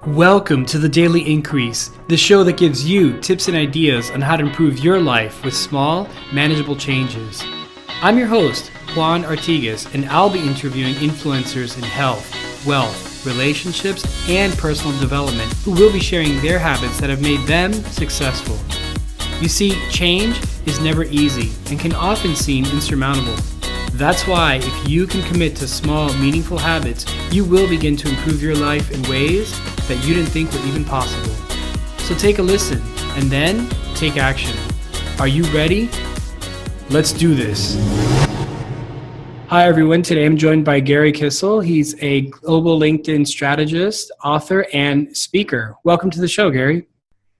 Welcome to the Daily Increase, the show that gives you tips and ideas on how to improve your life with small, manageable changes. I'm your host, Juan Artigas, and I'll be interviewing influencers in health, wealth, relationships, and personal development who will be sharing their habits that have made them successful. You see, change is never easy and can often seem insurmountable. That's why if you can commit to small, meaningful habits, you will begin to improve your life in ways that you didn't think were even possible. So take a listen and then take action. Are you ready? Let's do this. Hi everyone, today I'm joined by Gary Kisel. He's a global LinkedIn strategist, author, and speaker. Welcome to the show, Gary.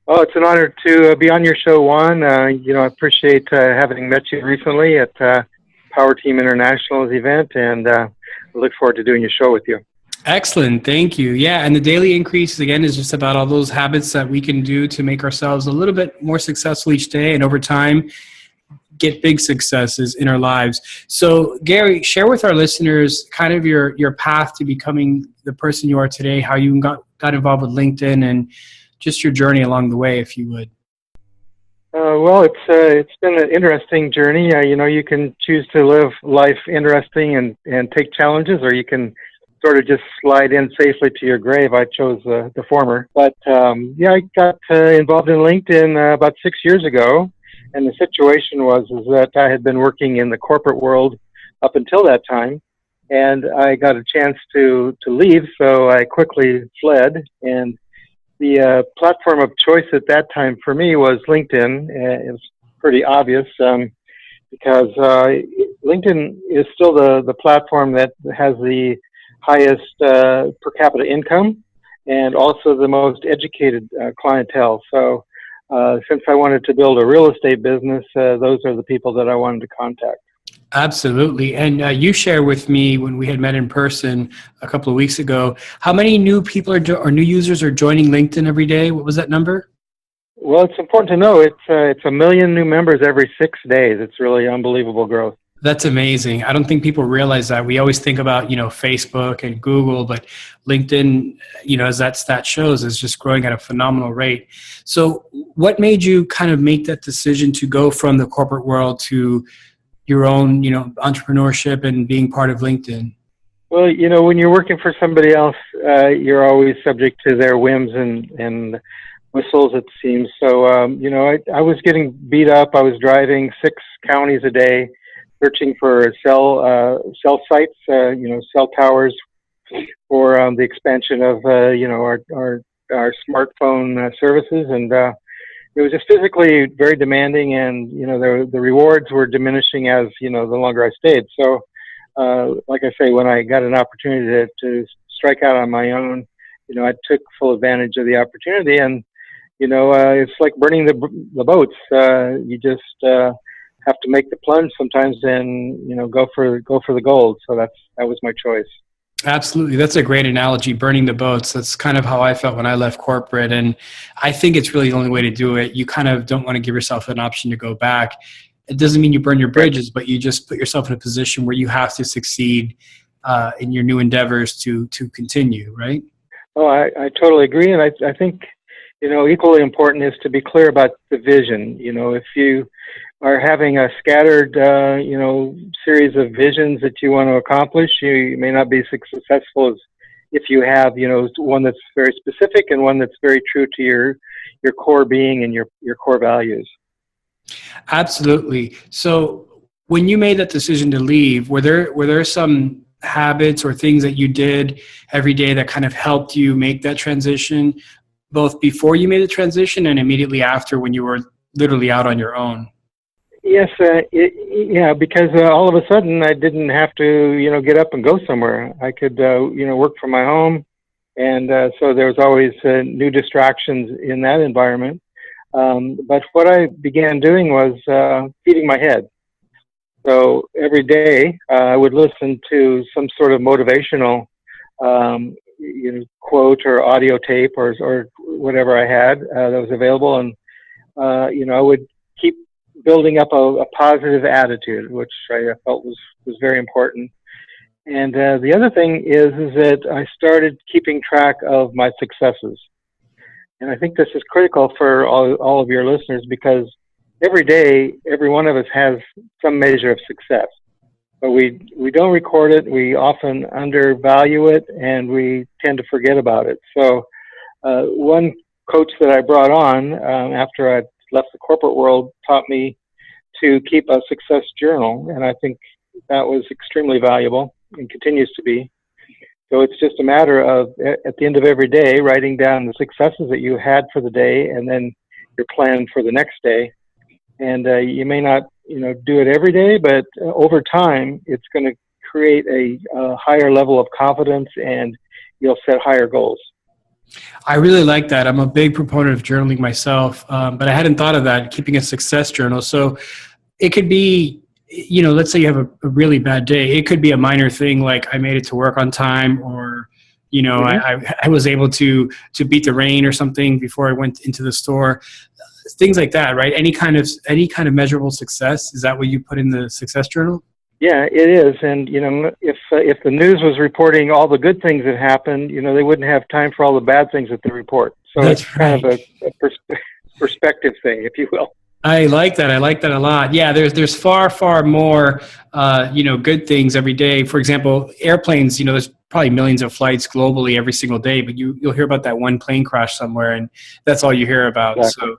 Oh, it's an honor to be on your show, Juan. I appreciate having met you recently at Power Team International's event, and I look forward to doing your show with you. Excellent. Thank you. Yeah. And the Daily Increase, again, is just about all those habits that we can do to make ourselves a little bit more successful each day and over time get big successes in our lives. So, Gary, share with our listeners kind of your path to becoming the person you are today, how you got involved with LinkedIn and just your journey along the way, if you would. It's been an interesting journey. You can choose to live life interesting and take challenges, or you can sort of just slide in safely to your grave. I chose the former. But I got involved in LinkedIn about 6 years ago, and the situation was that I had been working in the corporate world up until that time, and I got a chance to leave, so I quickly fled. And the platform of choice at that time for me was LinkedIn. It was pretty obvious because LinkedIn is still the platform that has the highest per capita income and also the most educated clientele. So since I wanted to build a real estate business, those are the people that I wanted to contact. Absolutely. And you shared with me when we had met in person a couple of weeks ago, how many new people or new users are joining LinkedIn every day? What was that number? Well, it's important to know it's 1 million new members every 6 days. It's really unbelievable growth. That's amazing. I don't think people realize that. We always think about, Facebook and Google, but LinkedIn, as that stat shows, is just growing at a phenomenal rate. So what made you kind of make that decision to go from the corporate world to your own, entrepreneurship and being part of LinkedIn? Well, when you're working for somebody else, you're always subject to their whims and whistles, it seems. So, I was getting beat up. I was driving 6 counties a day, searching for cell sites, cell towers for the expansion of, our smartphone services. And it was just physically very demanding, and the rewards were diminishing as the longer I stayed. So, like I say, when I got an opportunity to strike out on my own, I took full advantage of the opportunity. And it's like burning the boats. You just have to make the plunge sometimes, and go for the gold. So that was my choice. Absolutely. That's a great analogy, burning the boats. That's kind of how I felt when I left corporate. And I think it's really the only way to do it. You kind of don't want to give yourself an option to go back. It doesn't mean you burn your bridges, but you just put yourself in a position where you have to succeed in your new endeavors to continue, right? Oh, I totally agree. And I think, equally important is to be clear about the vision. If you are having a scattered, series of visions that you want to accomplish, you may not be successful as if you have, one that's very specific and one that's very true to your core being and your core values. Absolutely. So when you made that decision to leave, were there some habits or things that you did every day that kind of helped you make that transition, both before you made the transition and immediately after when you were literally out on your own? Yes, because all of a sudden I didn't have to, get up and go somewhere. I could, work from my home, and so there was always new distractions in that environment. But what I began doing was feeding my head. So every day I would listen to some sort of motivational, quote or audio tape or whatever I had that was available, and I would keep building up a positive attitude, which I felt was very important. And the other thing is that I started keeping track of my successes. And I think this is critical for all of your listeners because every day, every one of us has some measure of success. But we don't record it. We often undervalue it, and we tend to forget about it. So one coach that I brought on after I left the corporate world taught me to keep a success journal, and I think that was extremely valuable and continues to be. So it's just a matter of, at the end of every day, writing down the successes that you had for the day and then your plan for the next day. And you may not, do it every day, but over time, it's going to create a higher level of confidence and you'll set higher goals. I really like that. I'm a big proponent of journaling myself, but I hadn't thought of that, keeping a success journal. So it could be, let's say you have a really bad day. It could be a minor thing like I made it to work on time, or, I was able to beat the rain or something before I went into the store. Things like that, right? Any kind of measurable success. Is that what you put in the success journal? Yeah, it is. And, if the news was reporting all the good things that happened, they wouldn't have time for all the bad things that they report. So That's it's kind right. of a perspective thing, if you will. I like that. I like that a lot. Yeah, there's far more, good things every day. For example, airplanes, there's probably millions of flights globally every single day, but you'll hear about that one plane crash somewhere, and that's all you hear about. Exactly. So,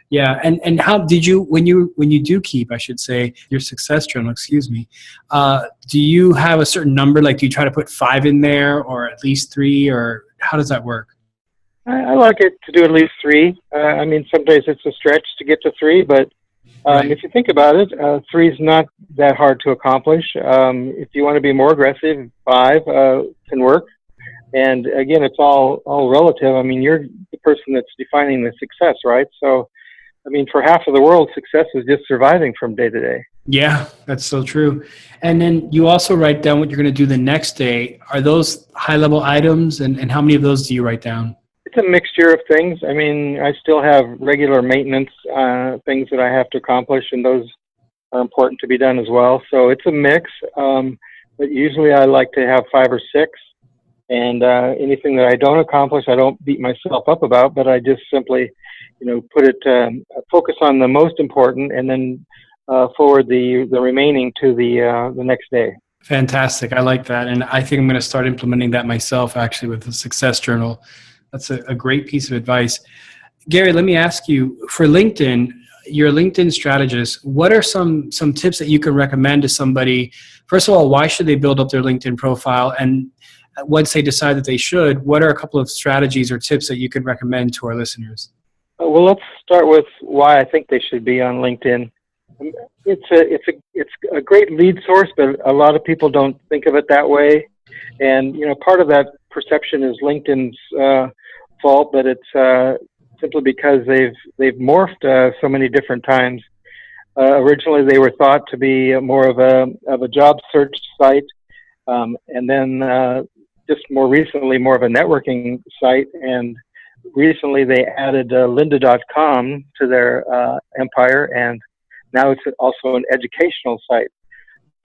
yeah. And how did you, when you do keep, I should say, your success journal, excuse me, do you have a certain number? Like, do you try to put 5 in there or at least 3, or how does that work? I like it to do at least 3. Some days it's a stretch to get to 3, but Right. if you think about it, 3 is not that hard to accomplish. If you want to be more aggressive, 5 can work. And again, it's all relative. You're the person that's defining the success, right? So, for half of the world, success is just surviving from day to day. Yeah, that's so true. And then you also write down what you're going to do the next day. Are those high level items, and how many of those do you write down? It's a mixture of things. I still have regular maintenance things that I have to accomplish, and those are important to be done as well. So it's a mix, but usually I like to have 5 or 6. And anything that I don't accomplish, I don't beat myself up about, but I just simply, focus on the most important, and then forward the remaining to the next day. Fantastic. I like that. And I think I'm going to start implementing that myself, actually, with the success journal. That's a great piece of advice. Gary, let me ask you, for LinkedIn, you're a LinkedIn strategist. What are some tips that you can recommend to somebody? First of all, why should they build up their LinkedIn profile? And once they decide that they should, what are a couple of strategies or tips that you could recommend to our listeners? Well, let's start with why I think they should be on LinkedIn. It's a great lead source, but a lot of people don't think of it that way. And part of that perception is LinkedIn's fault, but it's simply because they've morphed so many different times. Originally, they were thought to be more of a job search site, and then just more recently, more of a networking site. And recently, they added lynda.com to their empire, and now it's also an educational site.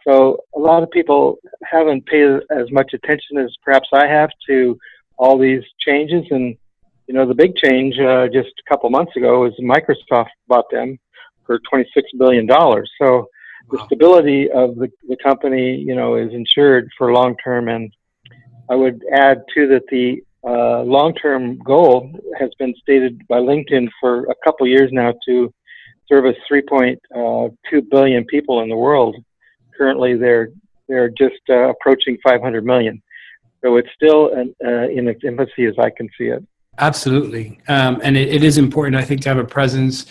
So a lot of people haven't paid as much attention as perhaps I have to all these changes. And, the big change just a couple months ago was Microsoft bought them for $26 billion. So the stability of the company, is ensured for long term. And I would add, too, that the long-term goal has been stated by LinkedIn for a couple years now to service 3.2 billion people in the world. Currently, they're just approaching 500 million. So it's still in its infancy as I can see it. Absolutely. And it is important, I think, to have a presence,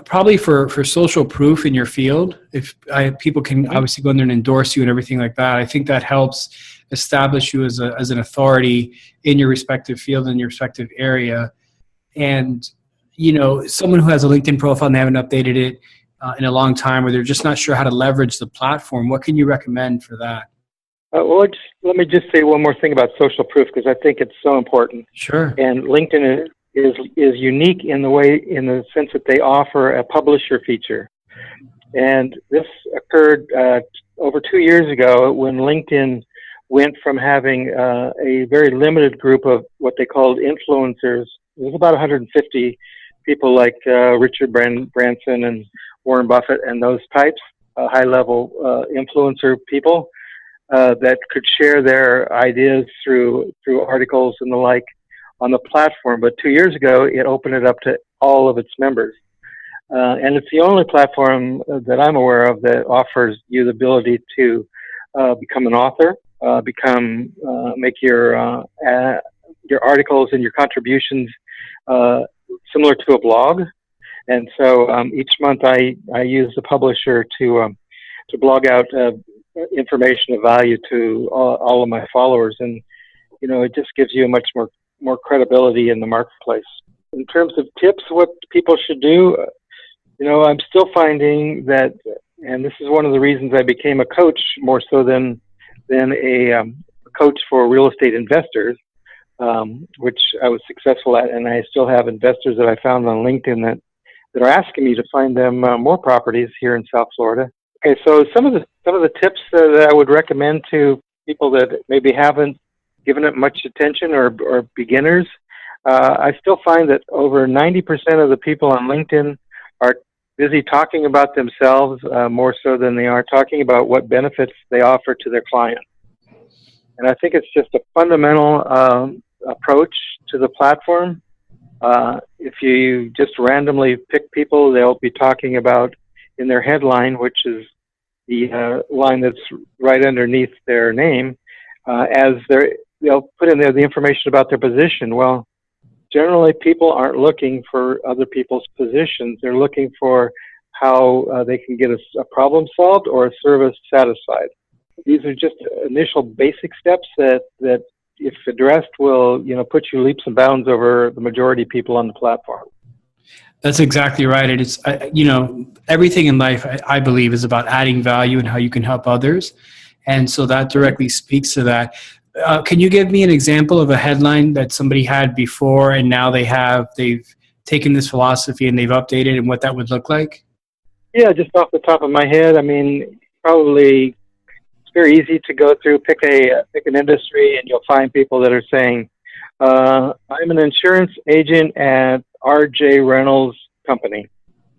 probably for social proof in your field. If people can obviously go in there and endorse you and everything like that, I think that helps establish you as an authority in your respective field, in your respective area. And, someone who has a LinkedIn profile and they haven't updated it in a long time, or they're just not sure how to leverage the platform, what can you recommend for that? Let me just say one more thing about social proof, because I think it's so important. Sure. And LinkedIn is unique in the sense that they offer a publisher feature. And this occurred over 2 years ago when LinkedIn went from having a very limited group of what they called influencers. It was about 150 people like Richard Branson and Warren Buffett and those types, high-level influencer people that could share their ideas through articles and the like on the platform. But 2 years ago, it opened it up to all of its members. And it's the only platform that I'm aware of that offers you the ability to become an author, make your articles and your contributions similar to a blog. And so each month I use the publisher to blog out information of value to all of my followers, and it just gives you a much more credibility in the marketplace. In terms of tips, what people should do, I'm still finding that, and this is one of the reasons I became a coach more so than a coach for real estate investors, which I was successful at, and I still have investors that I found on LinkedIn that are asking me to find them more properties here in South Florida. Okay, so some of the tips that I would recommend to people that maybe haven't given it much attention or beginners, I still find that over 90% of the people on LinkedIn are busy talking about themselves more so than they are talking about what benefits they offer to their clients. And I think it's just a fundamental approach to the platform. If you just randomly pick people, they'll be talking about in their headline, which is the line that's right underneath their name, they'll put in there the information about their position. Well, generally people aren't looking for other people's positions. They're looking for how they can get a problem solved or a service satisfied. These are just initial basic steps that if addressed will put you leaps and bounds over the majority of people on the platform. That's exactly right. And it's, everything in life, I believe, is about adding value and how you can help others. And so that directly speaks to that. Can you give me an example of a headline that somebody had before and now they've taken this philosophy and they've updated, and what that would look like? Yeah, just off the top of my head, probably it's very easy to go through, pick an industry, and you'll find people that are saying, I'm an insurance agent at RJ Reynolds Company,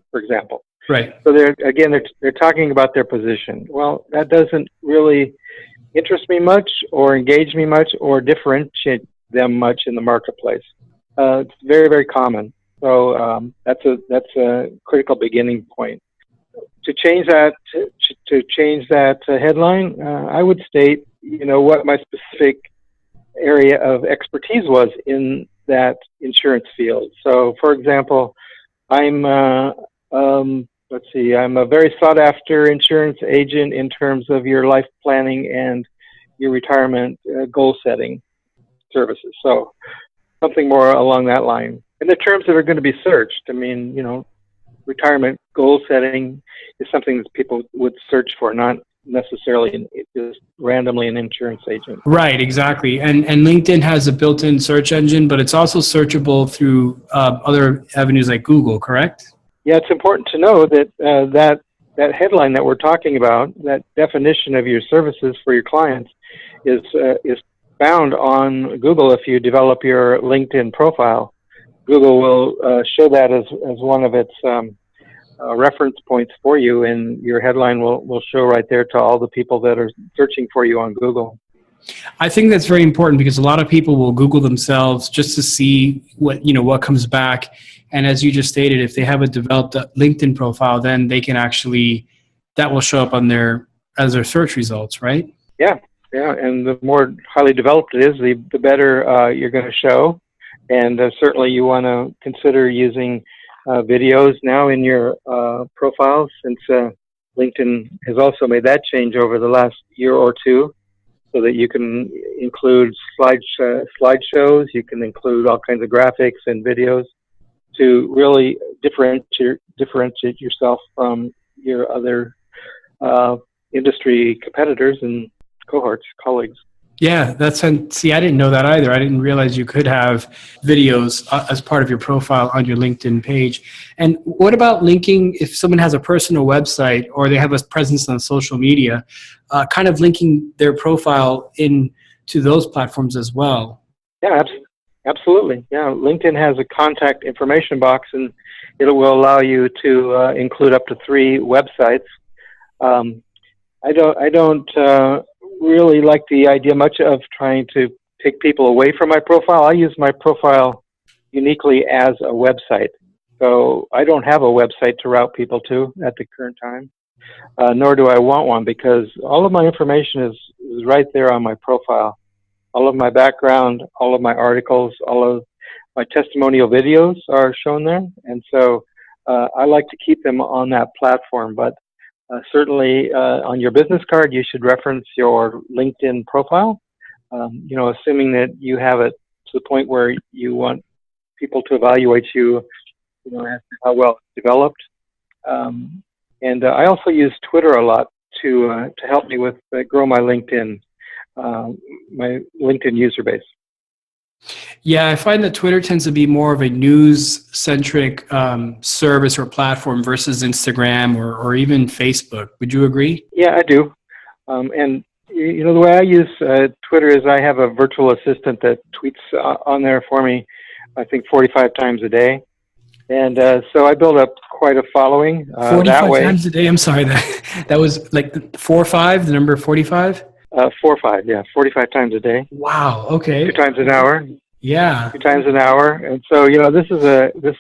for example. Right. So they're talking about their position. Well, that doesn't really interest me much or engage me much or differentiate them much in the marketplace. It's very, very common. So that's a critical beginning point. To change that headline, I would state what my specific area of expertise was in that insurance field. So, for example, I'm a very sought-after insurance agent in terms of your life planning and your retirement goal-setting services. So, something more along that line. And the terms that are going to be searched, retirement goal-setting is something that people would search for, not necessarily just randomly an insurance agent. Right, exactly. And LinkedIn has a built-in search engine, but it's also searchable through other avenues like Google, correct? Yeah, it's important to know that that headline that we're talking about, that definition of your services for your clients, is found on Google. If you develop your LinkedIn profile, Google will show that as one of its reference points for you, and your headline will show right there to all the people that are searching for you on Google. I think that's very important because a lot of people will Google themselves just to see what comes back. And as you just stated, if they have a developed LinkedIn profile, then they can that will show up as their search results, right? Yeah. And the more highly developed it is, the better you're going to show. And certainly you want to consider using videos now in your profiles, since LinkedIn has also made that change over the last year or two, so that you can include slideshows, you can include all kinds of graphics and videos to really differentiate yourself from your other industry competitors and colleagues. Yeah, see, I didn't know that either. I didn't realize you could have videos as part of your profile on your LinkedIn page. And what about linking if someone has a personal website or they have a presence on social media, kind of linking their profile in to those platforms as well? Yeah, absolutely. Yeah, LinkedIn has a contact information box, and it will allow you to include up to 3 websites. Um, I don't really like the idea much of trying to take people away from my profile. I use my profile uniquely as a website. So I don't have a website to route people to at the current time, nor do I want one, because all of my information is right there on my profile. All of my background, all of my articles, all of my testimonial videos are shown there. And so I like to keep them on that platform. But certainly on your business card, you should reference your LinkedIn profile, assuming that you have it to the point where you want people to evaluate you, as to how well it's developed. And I also use Twitter a lot to help me with grow my LinkedIn user base. Yeah, I find that Twitter tends to be more of a news-centric service or platform versus Instagram or even Facebook. Would you agree? Yeah, I do. And the way I use Twitter is I have a virtual assistant that tweets on there for me, I think 45 times a day. And so I build up quite a following 45 that way. times a day? I'm sorry, that was like 4 or 5, the number 45? 4 or 5, yeah, 45 times a day. Wow, okay. 2 times an hour. Yeah. 2 times an hour. And so, this is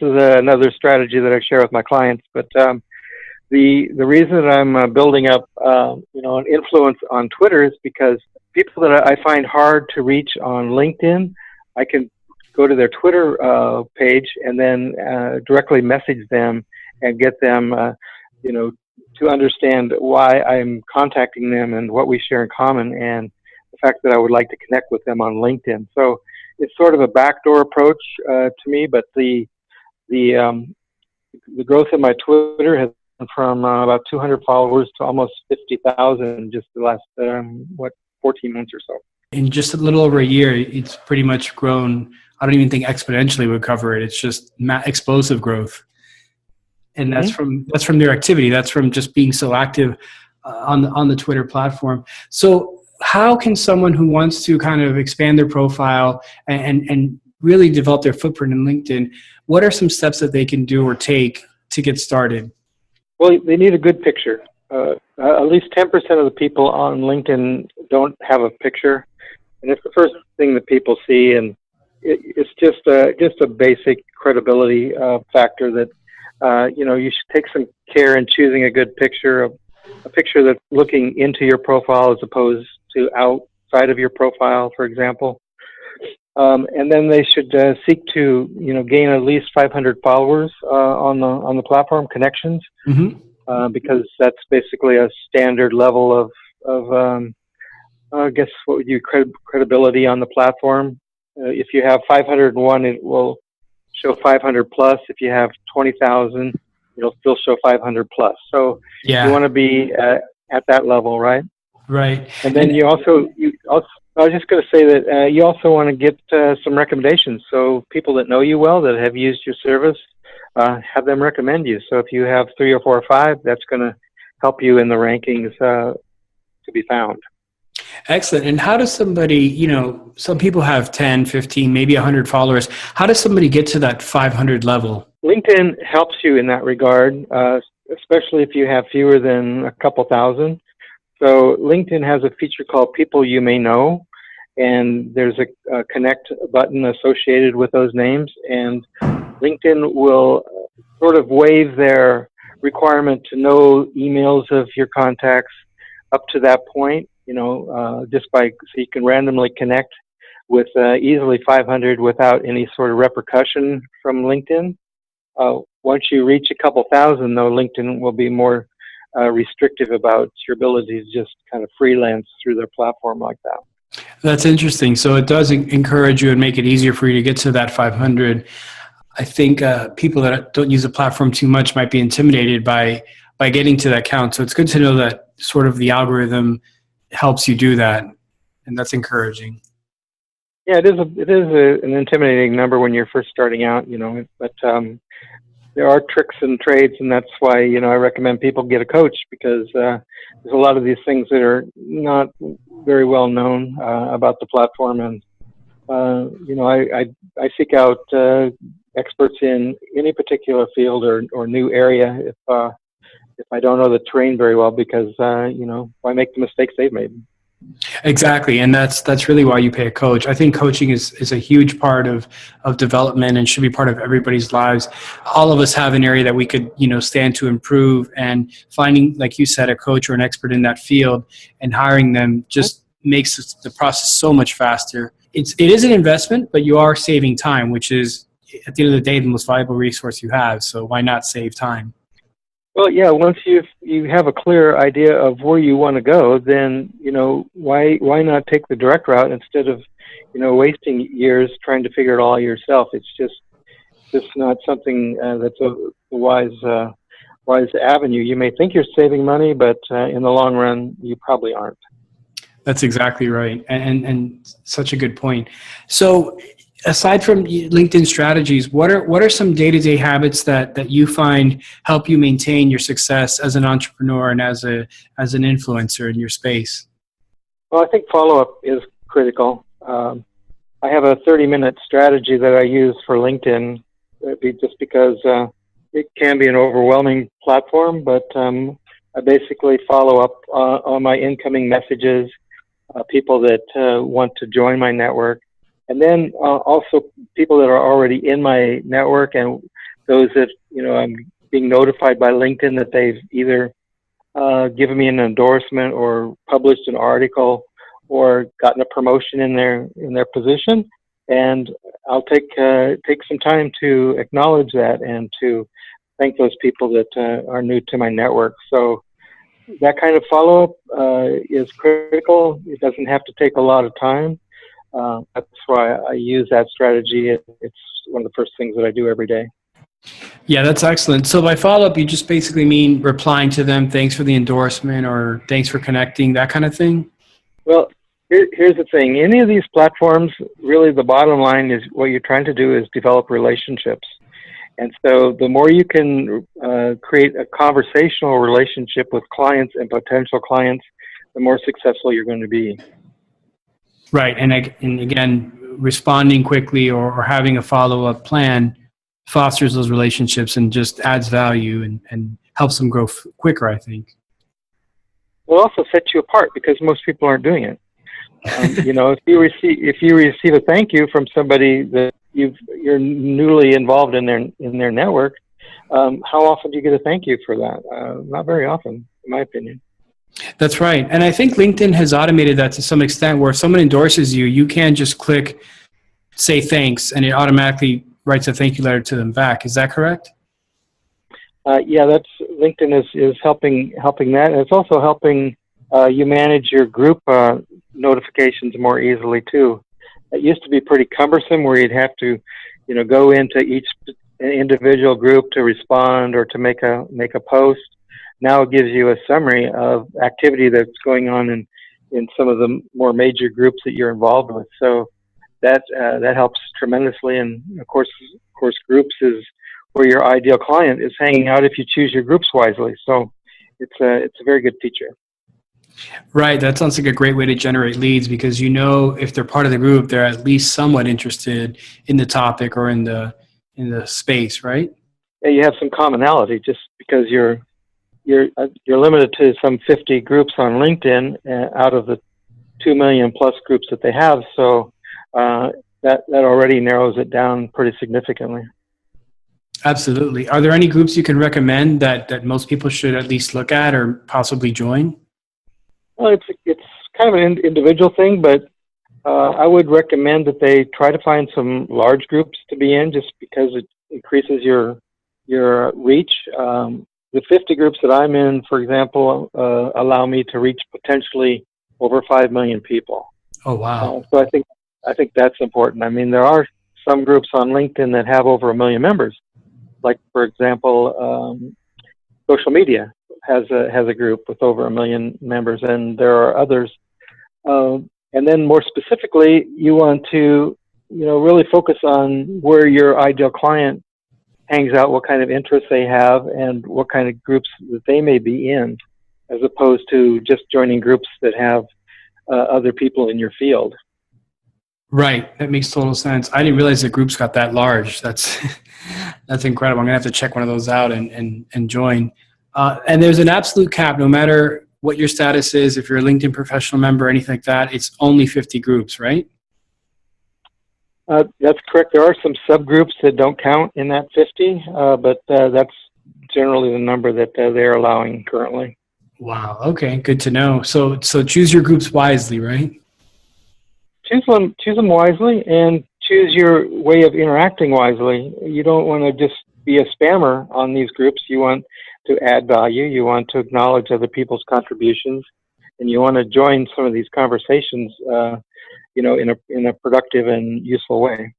another strategy that I share with my clients. But the reason that I'm building up, an influence on Twitter is because people that I find hard to reach on LinkedIn, I can go to their Twitter page and then directly message them and get them, to understand why I'm contacting them and what we share in common, and the fact that I would like to connect with them on LinkedIn. So it's sort of a backdoor approach to me, but the growth of my Twitter has gone from about 200 followers to almost 50,000 in just the last 14 months or so. In just a little over a year, it's pretty much grown. I don't even think exponentially would cover it. It's just explosive growth. And that's from their activity. That's from just being so active on the Twitter platform. So how can someone who wants to kind of expand their profile and really develop their footprint in LinkedIn, what are some steps that they can do or take to get started? Well, they need a good picture. At least 10% of the people on LinkedIn don't have a picture, and it's the first thing that people see, and it's just a basic credibility factor that you should take some care in choosing a good picture, a picture that's looking into your profile as opposed to outside of your profile, for example. And then they should seek to gain at least 500 followers on the platform, connections, because that's basically a standard level of I guess what would you credibility on the platform. If you have 501, it will show 500 plus. If you have 20,000, it'll still show 500 plus. So you want to be at that level, right? Right. And then I was just going to say that you also want to get some recommendations. So people that know you well, that have used your service, have them recommend you. So if you have 3 or 4 or 5, that's going to help you in the rankings to be found. Excellent. And how does somebody, some people have 10, 15, maybe 100 followers. How does somebody get to that 500 level? LinkedIn helps you in that regard, especially if you have fewer than a couple thousand. So LinkedIn has a feature called People You May Know, and there's a connect button associated with those names, and LinkedIn will sort of waive their requirement to know emails of your contacts up to that point, so you can randomly connect with easily 500 without any sort of repercussion from LinkedIn. Once you reach a couple thousand, though, LinkedIn will be more restrictive about your ability to just kind of freelance through their platform like that. That's interesting. So it does encourage you and make it easier for you to get to that 500. I think people that don't use the platform too much might be intimidated by getting to that count. So it's good to know that sort of the algorithm helps you do that. and that's encouraging. Yeah, an intimidating number when you're first starting out, but there are tricks and trades, and that's why I recommend people get a coach, because there's a lot of these things that are not very well known about the platform, and I seek out experts in any particular field or new area if I don't know the terrain very well, because why make the mistakes they've made. Exactly, and that's really why you pay a coach. I think coaching is a huge part of development and should be part of everybody's lives. All of us have an area that we could stand to improve, and finding, like you said, a coach or an expert in that field and hiring them just makes the process so much faster. It is an investment, but you are saving time, which is at the end of the day the most valuable resource you have. So why not save time? Well, yeah. Once you have a clear idea of where you want to go, then why not take the direct route instead of wasting years trying to figure it all out yourself. It's just not something that's a wise avenue. You may think you're saving money, but in the long run, you probably aren't. That's exactly right, and such a good point. So, aside from LinkedIn strategies, what are some day-to-day habits that you find help you maintain your success as an entrepreneur and as an influencer in your space? Well, I think follow-up is critical. I have a 30-minute strategy that I use for LinkedIn, just because it can be an overwhelming platform, but I basically follow up on my incoming messages, people that want to join my network, and then also people that are already in my network, and those that I'm being notified by LinkedIn that they've either given me an endorsement or published an article or gotten a promotion in their position, and I'll take some time to acknowledge that and to thank those people that are new to my network. So that kind of follow-up is critical. It doesn't have to take a lot of time. That's why I use that strategy. It's one of the first things that I do every day. Yeah, that's excellent. So by follow-up, you just basically mean replying to them, thanks for the endorsement or thanks for connecting, that kind of thing? Well, here's the thing. Any of these platforms, really the bottom line is what you're trying to do is develop relationships. And so the more you can create a conversational relationship with clients and potential clients, the more successful you're going to be. Right. And again, responding quickly or having a follow-up plan fosters those relationships and just adds value and helps them grow quicker, I think. It also sets you apart because most people aren't doing it. If you receive a thank you from somebody that you're newly involved in their network, how often do you get a thank you for that? Not very often, in my opinion. That's right. And I think LinkedIn has automated that to some extent where if someone endorses you, you can just click say thanks and it automatically writes a thank you letter to them back. Is that correct? Yeah, that's LinkedIn is helping that. And it's also helping you manage your group notifications more easily too. It used to be pretty cumbersome where you'd have to, go into each individual group to respond or to make a post. Now it gives you a summary of activity that's going on in some of the more major groups that you're involved with. So that helps tremendously. And of course, groups is where your ideal client is hanging out if you choose your groups wisely. So it's a very good feature. Right. That sounds like a great way to generate leads because if they're part of the group, they're at least somewhat interested in the topic or in the space, right? Yeah, you have some commonality just because you're limited to some 50 groups on LinkedIn out of the 2 million plus groups that they have. So that already narrows it down pretty significantly. Absolutely. Are there any groups you can recommend that most people should at least look at or possibly join? Well, it's kind of an individual thing, but I would recommend that they try to find some large groups to be in, just because it increases your reach. The 50 groups that I'm in, for example, allow me to reach potentially over 5 million people. Oh wow! So I think that's important. I mean, there are some groups on LinkedIn that have over 1 million members. Like, for example, social media has a group with over 1 million members, and there are others. And then more specifically, you want to, really focus on where your ideal client hangs out, what kind of interests they have, and what kind of groups that they may be in, as opposed to just joining groups that have other people in your field. Right. That makes total sense. I didn't realize the groups got that large. That's that's incredible. I'm gonna have to check one of those out and join. And there's an absolute cap, no matter what your status is. If you're a LinkedIn professional member or anything like that, it's only 50 groups, right? That's correct. There are some subgroups that don't count in that 50, but that's generally the number that they're allowing currently. Wow. Okay. Good to know. So choose your groups wisely, right? Choose them wisely, and choose your way of interacting wisely. You don't want to just be a spammer on these groups. You want to add value. You want to acknowledge other people's contributions, and you want to join some of these conversations, in a productive and useful way.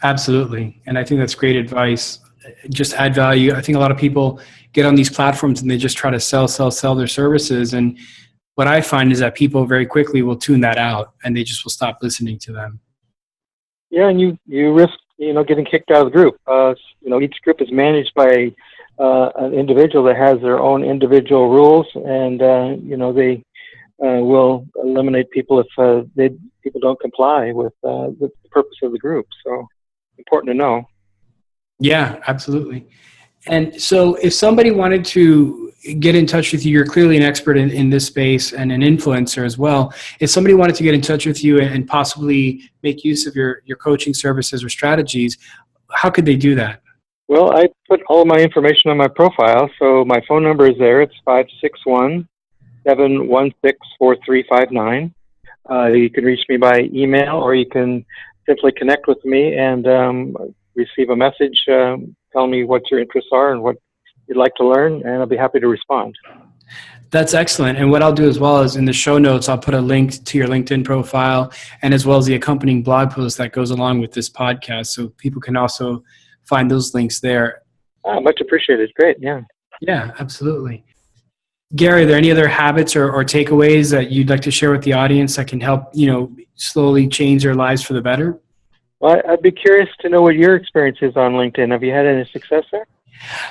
Absolutely. And I think that's great advice. Just add value. I think a lot of people get on these platforms and they just try to sell their services. And what I find is that people very quickly will tune that out and they just will stop listening to them. Yeah, and you risk, getting kicked out of the group. Each group is managed by an individual that has their own individual rules, and they will eliminate people if people don't comply with the purpose of the group. So important to know. Yeah, absolutely. And so if somebody wanted to get in touch with you, you're clearly an expert in this space and an influencer as well. If somebody wanted to get in touch with you and possibly make use of your coaching services or strategies, how could they do that? Well, I put all of my information on my profile. So my phone number is there. It's 561-716-4359. You can reach me by email, or you can simply connect with me and receive a message telling me what your interests are and what you'd like to learn, and I'll be happy to respond. That's excellent. And what I'll do as well is in the show notes, I'll put a link to your LinkedIn profile and as well as the accompanying blog post that goes along with this podcast. So people can also find those links there. Much appreciated. Great. Yeah. Yeah, absolutely. Gary, are there any other habits or takeaways that you'd like to share with the audience that can help, slowly change their lives for the better? Well, I'd be curious to know what your experience is on LinkedIn. Have you had any success there?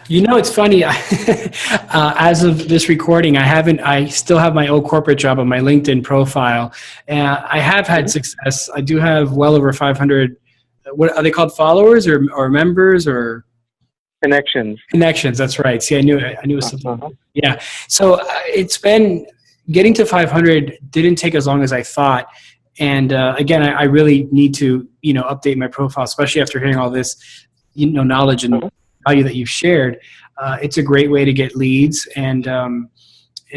It's funny. As of this recording, I still have my old corporate job on my LinkedIn profile. I have had success. I do have well over 500, what are they called, followers or members or? Connections. Connections, that's right. See, I knew it was something. Uh-huh. Yeah. So it's been, getting to 500 didn't take as long as I thought. And again, I really need to, update my profile, especially after hearing all this, knowledge and value that you've shared. It's a great way to get leads and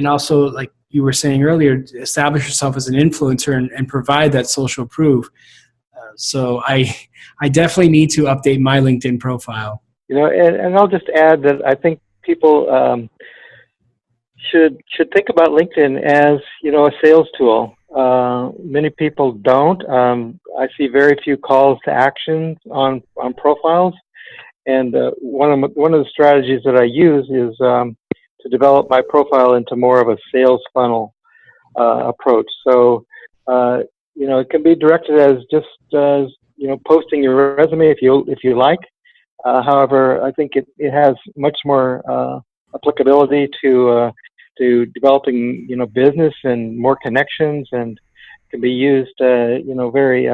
also, like you were saying earlier, establish yourself as an influencer and provide that social proof. So I definitely need to update my LinkedIn profile. And I'll just add that I think people should think about LinkedIn as, a sales tool. Many people don't. I see very few calls to action on profiles. And one of the strategies that I use is to develop my profile into more of a sales funnel approach. So, it can be directed as just posting your resume if you like. However, I think it has much more applicability to developing business and more connections, and can be used very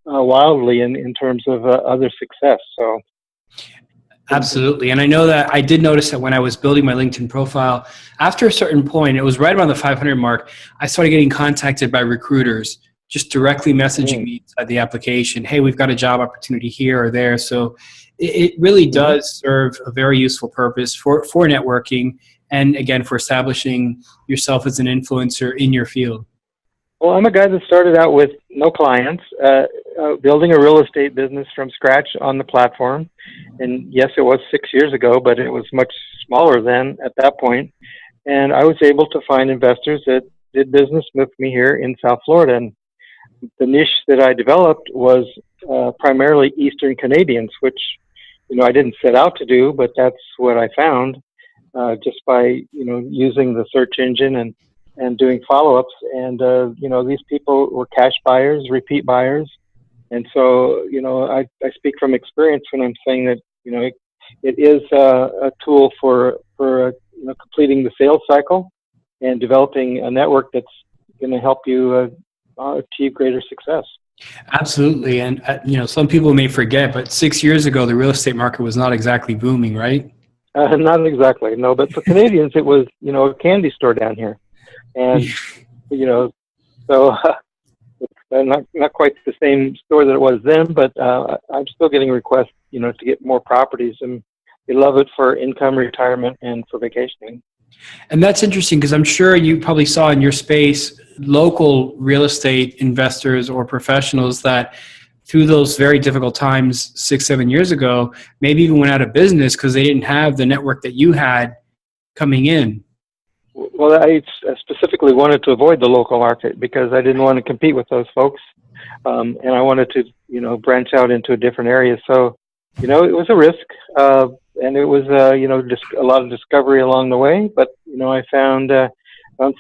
wildly in terms of other success. So. Absolutely. And I know that I did notice that when I was building my LinkedIn profile, after a certain point, it was right around the 500 mark, I started getting contacted by recruiters, just directly messaging me inside the application. Hey, we've got a job opportunity here or there. So it really does serve a very useful purpose for networking and, again, for establishing yourself as an influencer in your field. Well, I'm a guy that started out with no clients, building a real estate business from scratch on the platform. And yes, it was 6 years ago, but it was much smaller then at that point. And I was able to find investors that did business with me here in South Florida. And the niche that I developed was primarily Eastern Canadians, which, I didn't set out to do, but that's what I found just by, using the search engine and, finding the right people. And then, I started to and doing follow-ups. And these people were cash buyers, repeat buyers, and so I speak from experience when I'm saying that it is a tool for completing the sales cycle and developing a network that's going to help you achieve greater success. Absolutely. And, some people may forget, but 6 years ago, the real estate market was not exactly booming, right? Not exactly, no. But for Canadians, it was, a candy store down here. And, so it's not quite the same store that it was then, but I'm still getting requests, to get more properties. And they love it for income, retirement, and for vacationing. And that's interesting because I'm sure you probably saw in your space local real estate investors or professionals that through those very difficult times 6-7 years ago, maybe even went out of business because they didn't have the network that you had coming in. Well, I specifically wanted to avoid the local market because I didn't want to compete with those folks. And I wanted to, branch out into a different area. So, it was a risk. And it was, just a lot of discovery along the way. But, I found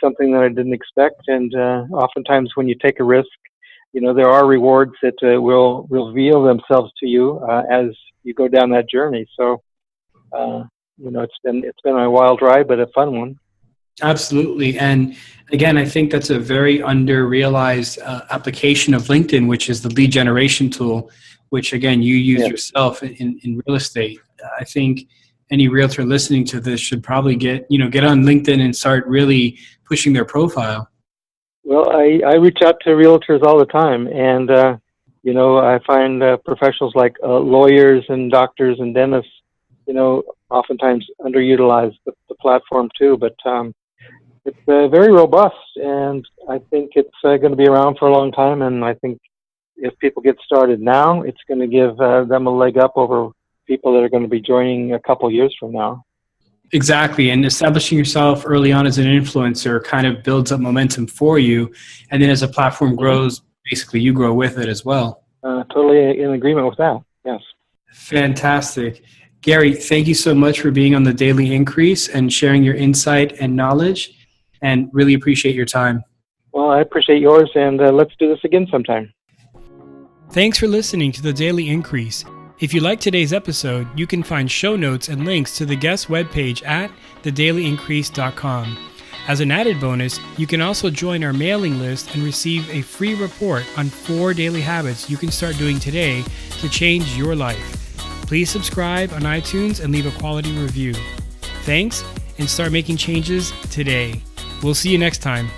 something that I didn't expect. And oftentimes when you take a risk, there are rewards that will reveal themselves to you as you go down that journey. So, it's been a wild ride, but a fun one. Absolutely. And again, I think that's a very under-realized application of LinkedIn, which is the lead generation tool, which again, you use yourself in real estate. I think any realtor listening to this should probably get on LinkedIn and start really pushing their profile. Well, I reach out to realtors all the time, and I find professionals like lawyers and doctors and dentists, oftentimes underutilize the platform too. But it's very robust, and I think it's going to be around for a long time. And I think if people get started now, it's going to give them a leg up over people that are going to be joining a couple years from now. Exactly. And establishing yourself early on as an influencer kind of builds up momentum for you. And then as a platform grows, basically you grow with it as well. Totally in agreement with that. Yes. Fantastic. Gary, thank you so much for being on the Daily Increase and sharing your insight and knowledge, and really appreciate your time. Well, I appreciate yours, and let's do this again sometime. Thanks for listening to the Daily Increase. If you like today's episode, you can find show notes and links to the guest webpage at thedailyincrease.com. As an added bonus, you can also join our mailing list and receive a free report on 4 daily habits you can start doing today to change your life. Please subscribe on iTunes and leave a quality review. Thanks, and start making changes today. We'll see you next time.